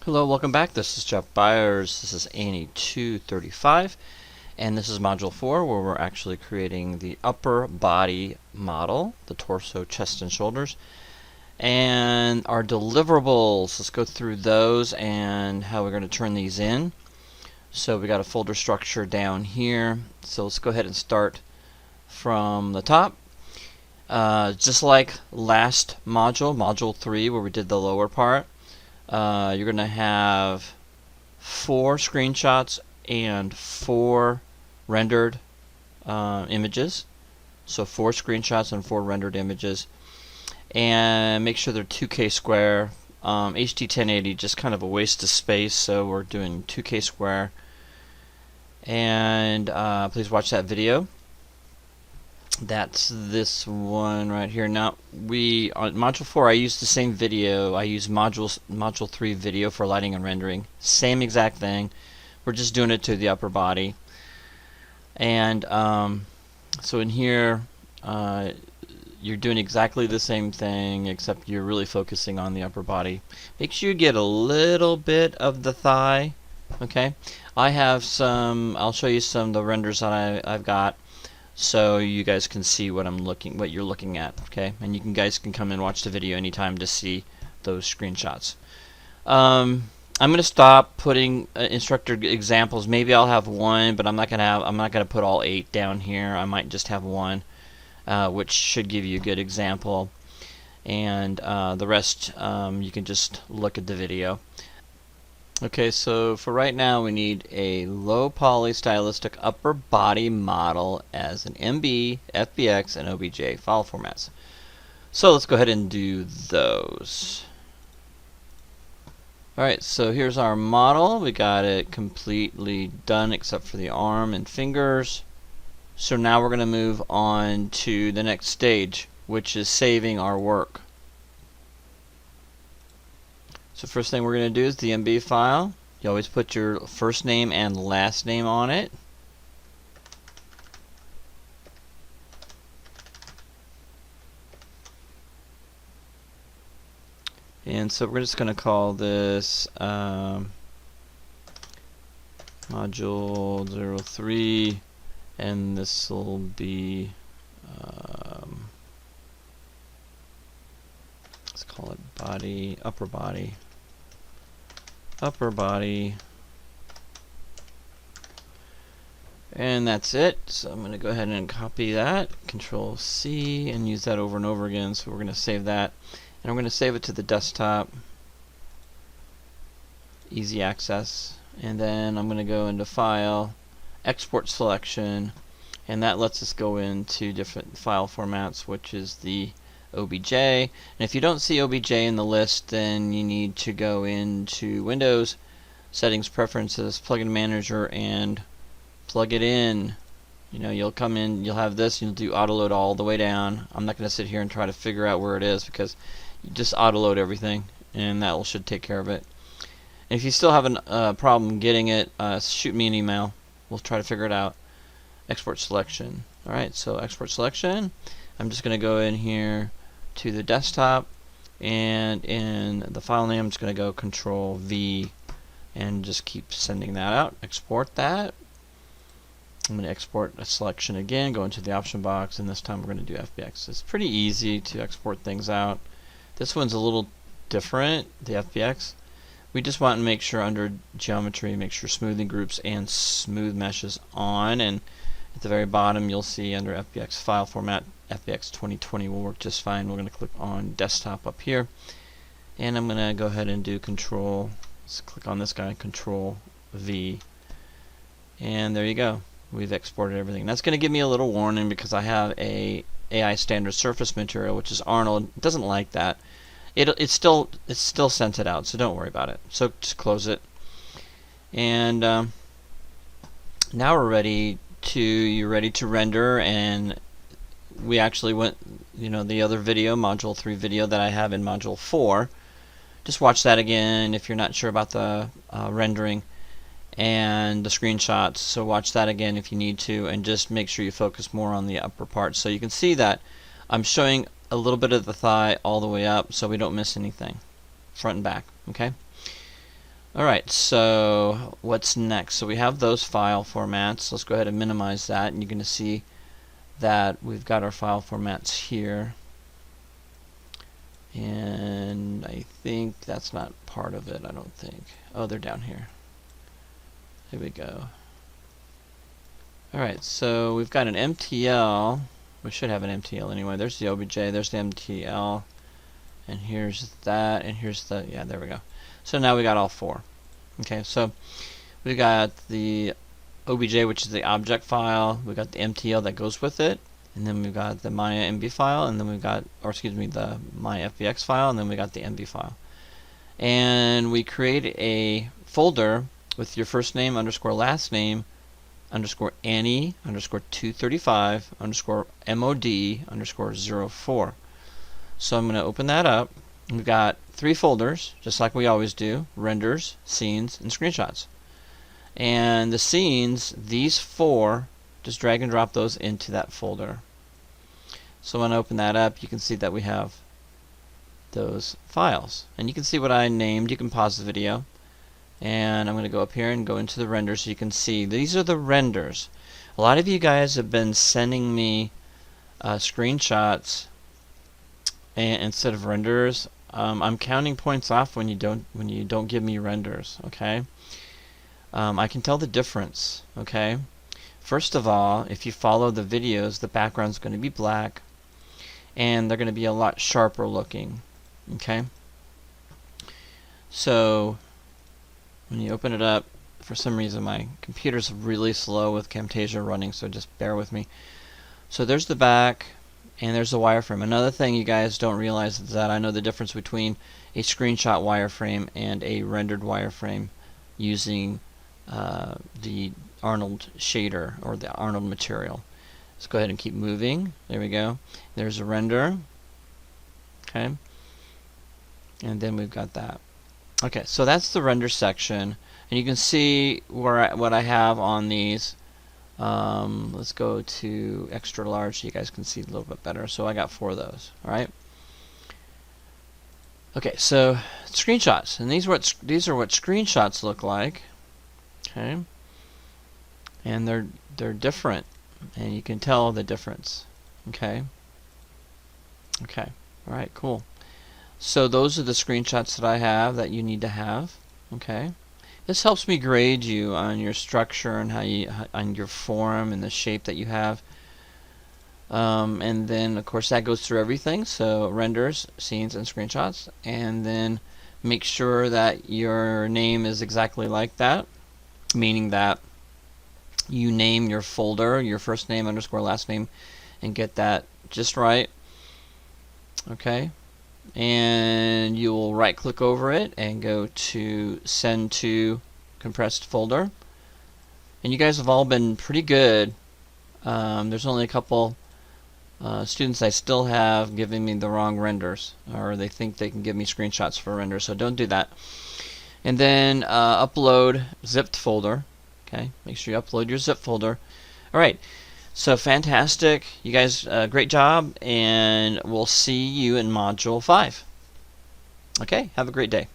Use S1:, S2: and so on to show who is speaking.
S1: Hello, welcome back. This is Jeff Byers. This is Annie 235, and this is Module 4, where we're actually creating the upper body model, the torso, chest, and shoulders. And our deliverables, let's go through those and how we're going to turn these in. So we got a folder structure down here. So let's go ahead and start from the top. Just like last module, Module 3, where we did the lower part. You're going to have 4 screenshots and 4 rendered images. So 4 screenshots and 4 rendered images. And make sure they're 2K square. HD 1080 just kind of a waste of space, so we're doing 2K square. And please watch that video. That's this one right here. Now, on Module 4, I used the same video. I used Module 3 video for lighting and rendering. Same exact thing. We're just doing it to the upper body. And so in here, you're doing exactly the same thing, except you're really focusing on the upper body. Make sure you get a little bit of the thigh. Okay, I have some. I'll show you some of the renders that I've got, so you guys can see what you're looking at. Okay, and you guys can come and watch the video anytime to see those screenshots. I'm going to stop putting instructor examples. Maybe I'll have one, but I'm not gonna put all 8 down here. I might just have one, which should give you a good example, and the rest you can just look at the video. Okay, so for right now we need a low poly stylistic upper body model as an MB, FBX, and OBJ file formats. So let's go ahead and do those. Alright, so here's our model. We got it completely done except for the arm and fingers. So now we're going to move on to the next stage, which is saving our work. So first thing we're going to do is the MB file. You always put your first name and last name on it. And so we're just going to call this module 03, and this will be let's call it body, upper body. And that's it. So I'm going to go ahead and copy that, Control C, and use that over and over again. So we're going to save that, and I'm going to save it to the desktop, easy access, and then I'm going to go into File, Export Selection, and that lets us go into different file formats, which is the OBJ. And if you don't see OBJ in the list, then you need to go into Windows, Settings, Preferences, Plugin Manager, and plug it in. You know, you'll come in, you'll have this, you'll do autoload all the way down. I'm not going to sit here and try to figure out where it is, because you just autoload everything, and that should take care of it. And if you still have a problem getting it, shoot me an email. We'll try to figure it out. Export Selection. Alright, so Export Selection. I'm just going to go in here to the desktop, and in the file name I'm just going to go Control V and just keep sending that out. Export that. I'm going to export a selection again, go into the option box, and this time we're going to do FBX. It's pretty easy to export things out. This one's a little different, the FBX. We just want to make sure under geometry, make sure smoothing groups and smooth meshes on, and at the very bottom you'll see under FBX file format, FBX 2020 will work just fine. We're going to click on desktop up here, and I'm going to go ahead and do let's click on this guy, Control V, and there you go. We've exported everything. That's going to give me a little warning because I have a AI standard surface material, which is Arnold. It doesn't like that. It's still sent it out, so don't worry about it. So just close it, and now we're ready to render. And we actually went, the other video, Module 3 video that I have in Module 4. Just watch that again if you're not sure about the rendering and the screenshots. So watch that again if you need to, and just make sure you focus more on the upper part. So you can see that I'm showing a little bit of the thigh all the way up, so we don't miss anything, front and back. Okay. Alright, so what's next? So we have those file formats. Let's go ahead and minimize that, and you're going to see that we've got our file formats here. And I think that's not part of it, I don't think. Oh, they're down here. Here we go. Alright, so we've got an MTL. We should have an MTL anyway. There's the OBJ, there's the MTL. And here's that, and here's the, yeah, there we go. So now we got all four. Okay, so we got the OBJ, which is the object file. We got the MTL that goes with it, and then we've got the Maya MB file, and then we've got, or excuse me, the Maya FBX file, and then we got the MB file. And we create a folder with your first name underscore last name underscore Annie underscore 235 underscore MOD underscore 04. So I'm going to open that up. We've got three folders, just like we always do: renders, scenes, and screenshots. And the scenes, these four, just drag and drop those into that folder. So when I open that up, you can see that we have those files. And you can see what I named. You can pause the video. And I'm going to go up here and go into the renders so you can see these are the renders. A lot of you guys have been sending me screenshots instead of renders. I'm counting points off when you don't give me renders. Okay, I can tell the difference. Okay, first of all, if you follow the videos, the background's going to be black, and they're going to be a lot sharper looking. Okay, so when you open it up, for some reason my computer's really slow with Camtasia running, so just bear with me. So there's the back, and there's the wireframe. Another thing you guys don't realize is that I know the difference between a screenshot wireframe and a rendered wireframe using the Arnold shader or the Arnold material. Let's go ahead and keep moving. There we go. There's a render. Okay. And then we've got that. Okay, so that's the render section, and you can see what I have on these. Let's go to extra large so you guys can see a little bit better. So I got 4 of those. All right. Okay, so screenshots, and these are what screenshots look like. Okay, and they're different, and you can tell the difference. Okay. Okay. All right. Cool. So those are the screenshots that I have that you need to have. Okay. This helps me grade you on your structure and on your form and the shape that you have. And then of course that goes through everything. So renders, scenes, and screenshots. And then make sure that your name is exactly like that, meaning that you name your folder, your first name underscore last name, and get that just right. Okay. And you will right click over it and go to send to compressed folder. And you guys have all been pretty good. There's only a couple students I still have giving me the wrong renders, or they think they can give me screenshots for renders, so don't do that. And then upload zipped folder. Okay, make sure you upload your zip folder. Alright, so fantastic. You guys, great job, and we'll see you in Module 5. Okay, have a great day.